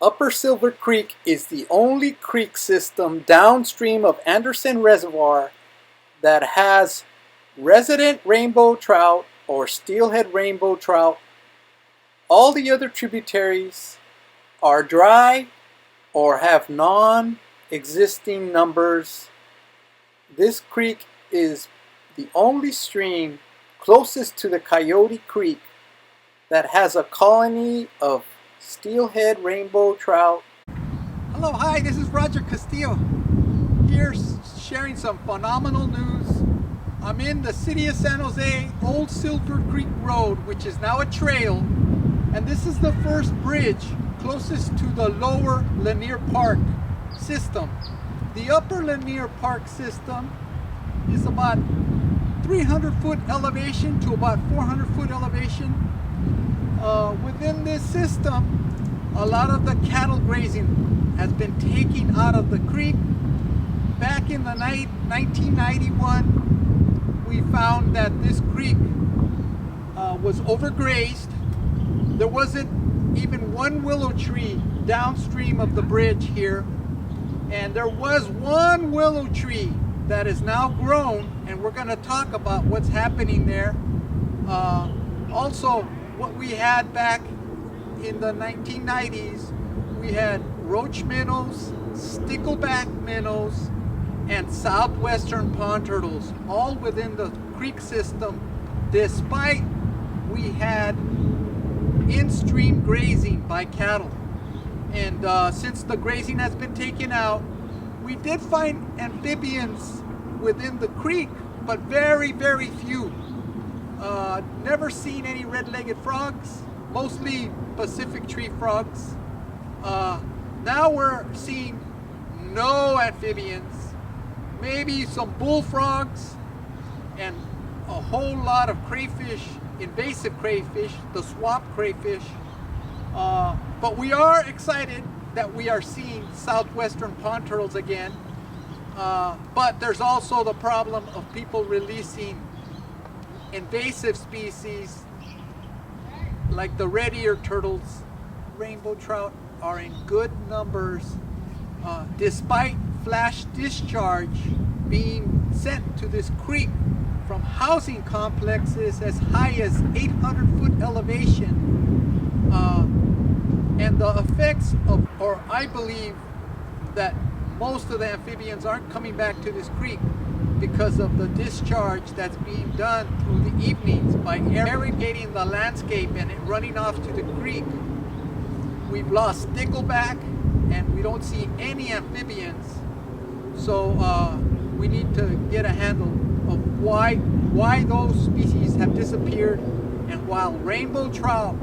Upper Silver Creek is the only creek system downstream of Anderson Reservoir that has resident rainbow trout or steelhead rainbow trout. All the other tributaries are dry or have non-existing numbers. This creek is the only stream closest to the Coyote Creek that has a colony of steelhead rainbow trout. Hello, hi, this is Roger Castillo here sharing some phenomenal news. I'm in the city of San Jose, Old Silver Creek Road, which is now a trail, and this is the first bridge closest to the Lower Linear Park system. The Upper Linear Park system is about 300-foot elevation to about 400-foot elevation. Within this system, a lot of the cattle grazing has been taken out of the creek. Back in the 1991, we found that this creek was overgrazed. There wasn't even one willow tree downstream of the bridge here, and there was one willow tree that is now grown, and we're going to talk about what's happening there. Also, what we had back in the 1990s, we had roach minnows, stickleback minnows, and southwestern pond turtles, all within the creek system, despite we had in-stream grazing by cattle. And since the grazing has been taken out, we did find amphibians within the creek, but very, very few. Never seen any red-legged frogs, mostly Pacific tree frogs. Now we're seeing no amphibians, maybe some bullfrogs, and a whole lot of crayfish, invasive crayfish, the swamp crayfish. But we are excited that we are seeing southwestern pond turtles again. But there's also the problem of people releasing invasive species like the red-eared turtles. Rainbow trout are in good numbers, despite flash discharge being sent to this creek from housing complexes as high as 800-foot elevation. And the effects of, or I believe that most of the amphibians aren't coming back to this creek because of the discharge that's being done through the evenings by irrigating the landscape and it running off to the creek. We've lost stickleback and we don't see any amphibians. So we need to get a handle of why those species have disappeared, and while rainbow trout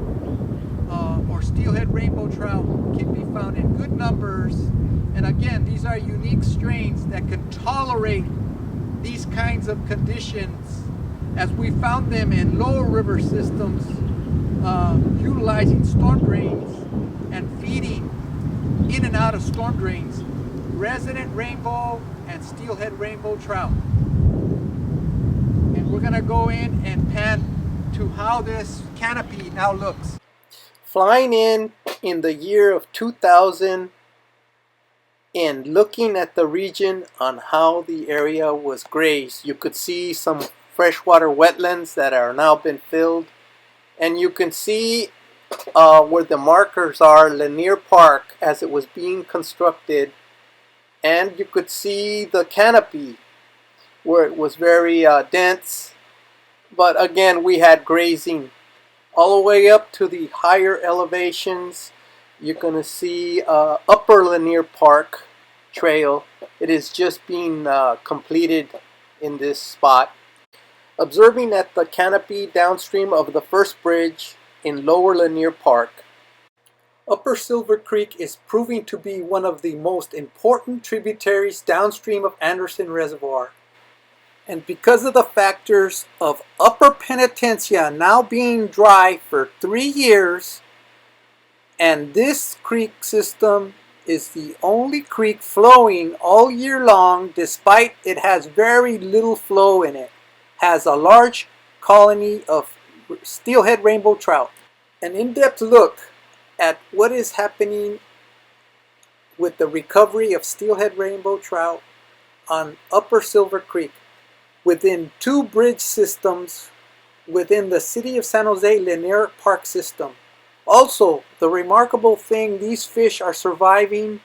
or steelhead rainbow trout can be found in good numbers, and again, these are unique strains that can tolerate these kinds of conditions, as we found them in lower river systems, utilizing storm drains and feeding in and out of storm drains resident rainbow and steelhead rainbow trout. And we're going to go in and pan to how this canopy now looks. Flying in the year of 2000 and looking at the region on how the area was grazed, you could see some freshwater wetlands that are now been filled, and you can see where the markers are, Linear Park, as it was being constructed, and you could see the canopy where it was very dense. But again, we had grazing all the way up to the higher elevations. You're going to see Upper Linear Park Trail. It is just being completed in this spot. Observing at the canopy downstream of the first bridge in Lower Linear Park, Upper Silver Creek is proving to be one of the most important tributaries downstream of Anderson Reservoir. And because of the factors of Upper Penitencia now being dry for 3 years, and this creek system is the only creek flowing all year long, despite it has very little flow in it, has a large colony of steelhead rainbow trout. An in-depth look at what is happening with the recovery of steelhead rainbow trout on Upper Silver Creek within 2 bridge systems within the City of San Jose Linear Park system. Also, the remarkable thing, these fish are surviving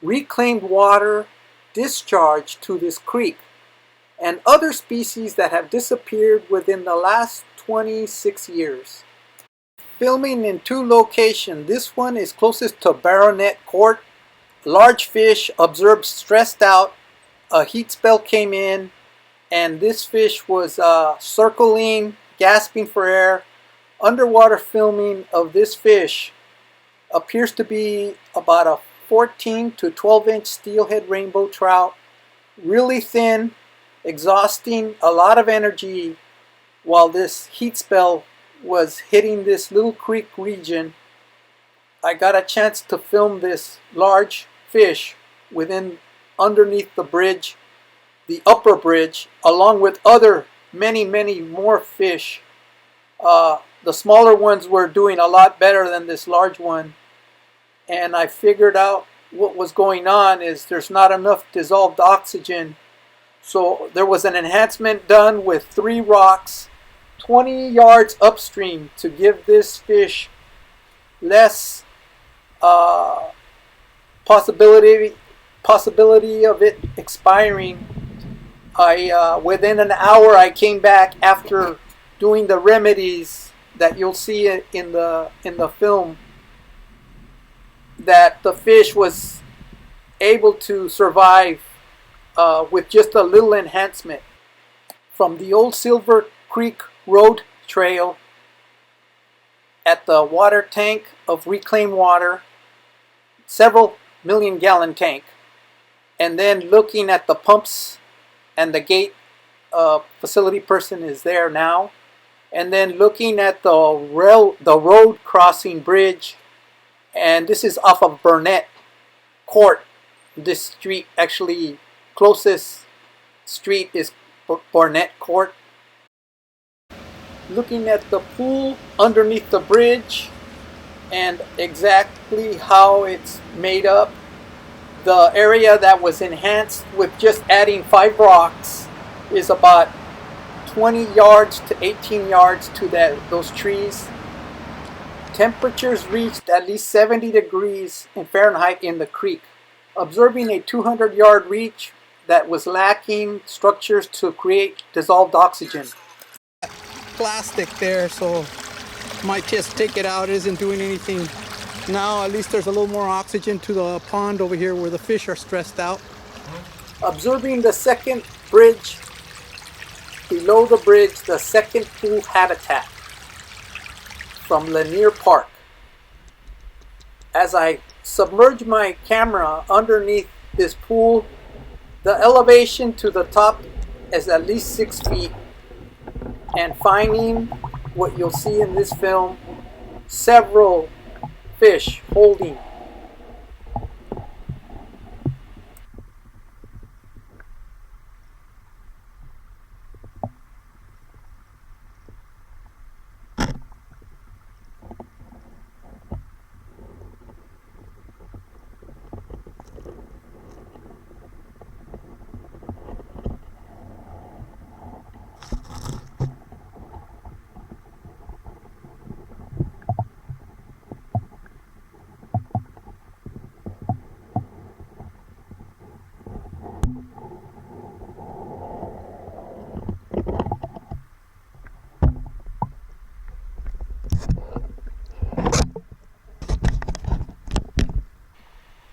reclaimed water discharge to this creek and other species that have disappeared within the last 26 years. Filming in 2 locations. This one is closest to Baronet Court. Large fish observed stressed out. A heat spell came in and this fish was circling, gasping for air. Underwater filming of this fish appears to be about a 14 to 12 inch steelhead rainbow trout. Really thin, exhausting, a lot of energy while this heat spell was hitting this little creek region. I got a chance to film this large fish underneath the bridge, the upper bridge, along with other many more fish. The smaller ones were doing a lot better than this large one, and I figured out what was going on is there's not enough dissolved oxygen. So there was an enhancement done with 3 rocks 20 yards upstream to give this fish less possibility of it expiring. Within an hour I came back after doing the remedies that you'll see in the film, that the fish was able to survive with just a little enhancement. From the old Silver Creek Road Trail at the water tank of reclaimed water, several million-gallon tank, and then looking at the pumps and the gate facility person is there now, and then looking at the road crossing bridge, and this is off of Burnett Court. This street, actually closest street is Burnett Court. Looking at the pool underneath the bridge and exactly how it's made up. The area that was enhanced with just adding 5 rocks is about 20 yards to 18 yards to those trees. Temperatures reached at least 70 degrees in Fahrenheit in the creek. Observing a 200-yard reach that was lacking structures to create dissolved oxygen. Plastic there, so might just take it out. It isn't doing anything now. At least there's a little more oxygen to the pond over here where the fish are stressed out. Observing the second bridge, below the bridge, the second pool habitat from Lanier Park. As I submerge my camera underneath this pool, the elevation to the top is at least 6 feet, and finding what you'll see in this film, several fish holding.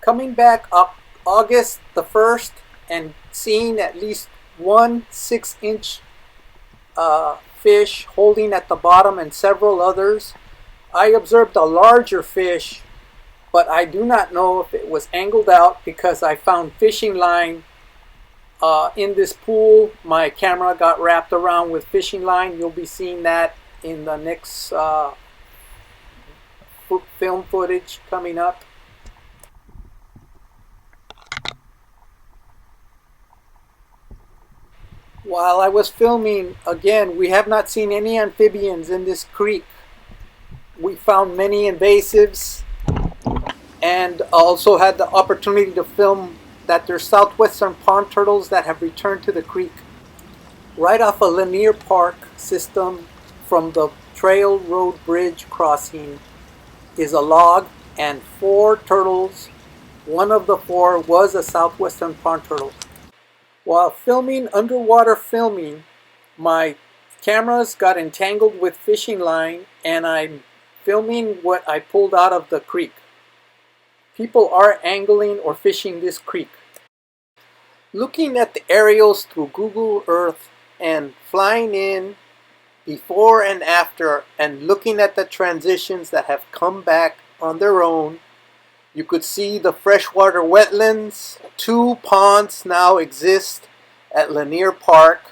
Coming back up August the 1st and seeing at least one 6-inch fish holding at the bottom and several others. I observed a larger fish, but I do not know if it was angled out because I found fishing line in this pool. My camera got wrapped around with fishing line. You'll be seeing that in the next film footage coming up. While I was filming, again, we have not seen any amphibians in this creek. We found many invasives and also had the opportunity to film that there's southwestern pond turtles that have returned to the creek. Right off a linear park system from the trail road bridge crossing is a log and 4 turtles. One of the 4 was a southwestern pond turtle. While filming underwater filming, my cameras got entangled with fishing line and I'm filming what I pulled out of the creek. People are angling or fishing this creek. Looking at the aerials through Google Earth and flying in before and after and looking at the transitions that have come back on their own, you could see the freshwater wetlands. 2 ponds now exist at Lanier Park,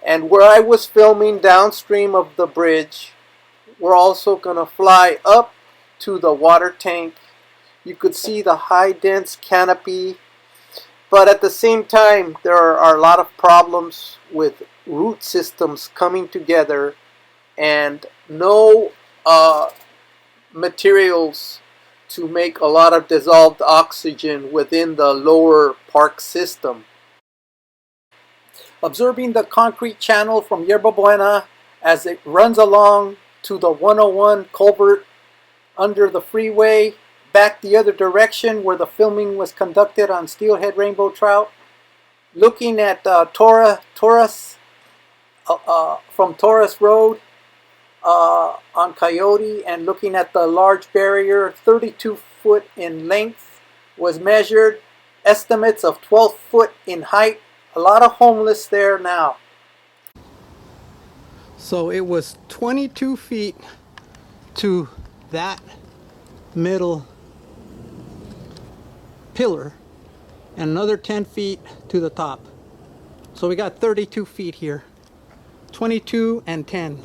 and where I was filming downstream of the bridge, we're also going to fly up to the water tank. You could see the high dense canopy, but at the same time there are a lot of problems with root systems coming together and no materials to make a lot of dissolved oxygen within the lower park system. Observing the concrete channel from Yerba Buena as it runs along to the 101 culvert under the freeway, back the other direction where the filming was conducted on Steelhead Rainbow Trout. Looking at Torres from Torres Road on Coyote, and looking at the large barrier, 32 foot in length was measured, estimates of 12 foot in height. A lot of homeless there now. So it was 22 feet to that middle pillar and another 10 feet to the top. So we got 32 feet here, 22 and 10.